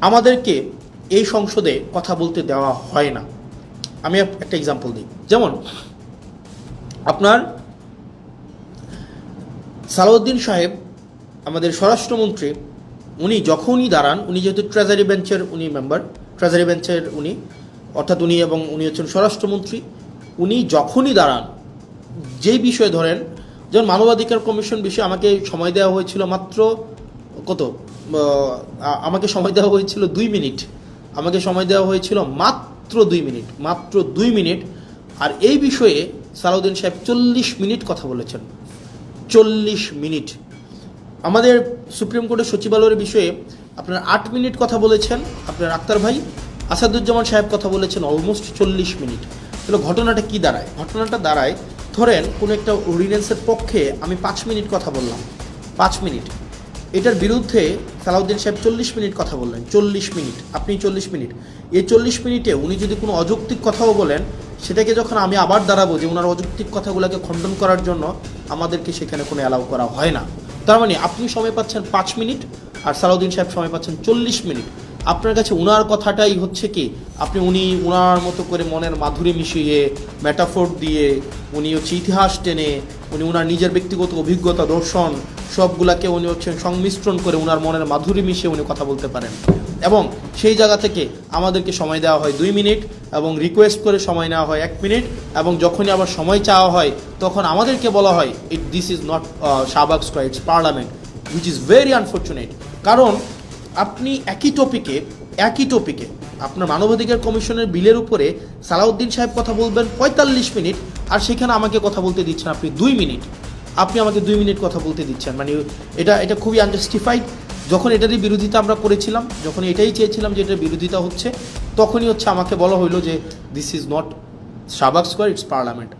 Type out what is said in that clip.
আমাদেরকে এই সংসদে কথা বলতে দেওয়া হয় না। আমি একটা এক্সাম্পল দিই, যেমন আপনার সালাউদ্দিন সাহেব আমাদের স্বরাষ্ট্রমন্ত্রী, উনি যখনই দাঁড়ান, উনি যেহেতু ট্রেজারি বেঞ্চের উনি মেম্বার, ট্রেজারি বেঞ্চের উনি অর্থাৎ উনি এবং উনি হচ্ছেন স্বরাষ্ট্রমন্ত্রী, উনি যখনই দাঁড়ান যেই বিষয়ে ধরেন, যেমন মানবাধিকার কমিশন বিষয়ে আমাকে সময় দেওয়া হয়েছিল মাত্র আমাকে সময় দেওয়া হয়েছিল 2 মিনিট, আমাকে সময় দেওয়া হয়েছিল মাত্র 2 মিনিট, আর এই বিষয়ে সালাউদ্দিন সাহেব 40 মিনিট কথা বলেছেন। 40 মিনিট। আমাদের সুপ্রিম কোর্টের সচিবালয়ের বিষয়ে আপনার 8 মিনিট কথা বলেছেন আপনার আক্তার ভাই, আসাদুজ্জামান সাহেব কথা বলেছেন অলমোস্ট 40 মিনিট। তাহলে ঘটনাটা কি দাঁড়ায়? ঘটনাটা দাঁড়ায়, ধরেন কোনো একটা অর্ডিন্যান্সের পক্ষে আমি 5 মিনিট কথা বললাম, 5 মিনিট, এটার বিরুদ্ধে সালাউদ্দিন সাহেব 40 মিনিট কথা বললেন। 40 মিনিট, আপনি 40 মিনিট, এই 40 মিনিটে উনি যদি কোনো অযৌক্তিক কথাও বলেন, সেটাকে যখন আমি আবার দাঁড়াবো যে ওনার অযৌক্তিক কথাগুলোকে খণ্ডন করার জন্য, আমাদেরকে সেখানে কোনো অ্যালাউ করা হয় না। তার মানে আপনি সময় পাচ্ছেন 5 মিনিট আর সালাউদ্দিন সাহেব সময় পাচ্ছেন 40 মিনিট। আপনার কাছে উনার কথাটাই হচ্ছে কি, উনি উনার মতো করে মনের মাধুরী মিশিয়ে, মেটাফোর দিয়ে, উনি হচ্ছে ইতিহাস টেনে, উনি উনার নিজের ব্যক্তিগত অভিজ্ঞতা, দর্শন সবগুলাকে উনি হচ্ছেন সংমিশ্রণ করে উনার মনের মাধুরী মিশিয়ে উনি কথা বলতে পারেন। এবং সেই জায়গা থেকে আমাদেরকে সময় দেওয়া হয় 2 মিনিট এবং রিকোয়েস্ট করে সময় নেওয়া হয় 1 মিনিট, এবং যখনই আবার সময় চাওয়া হয় তখন আমাদেরকে বলা হয় this is not Shahbag square, it's parliament, which is very unfortunate. কারণ আপনি একই টপিকে আপনার মানবাধিকার কমিশনের বিলের উপরে সালাউদ্দিন সাহেব কথা বলবেন 45 মিনিট, আর সেখানে আমাকে কথা বলতে দিচ্ছেন আপনি 2 মিনিট। আপনি আমাকে 2 মিনিট কথা বলতে দিচ্ছেন, মানে এটা খুবই আনজাস্টিফাইড। যখন এটারই বিরোধিতা আমরা করেছিলাম, যখন এটাই চেয়েছিলাম যে এটার বিরোধিতা হচ্ছে, তখনই হচ্ছে আমাকে বলা হইলো যে this is not Shahbag square, it's parliament.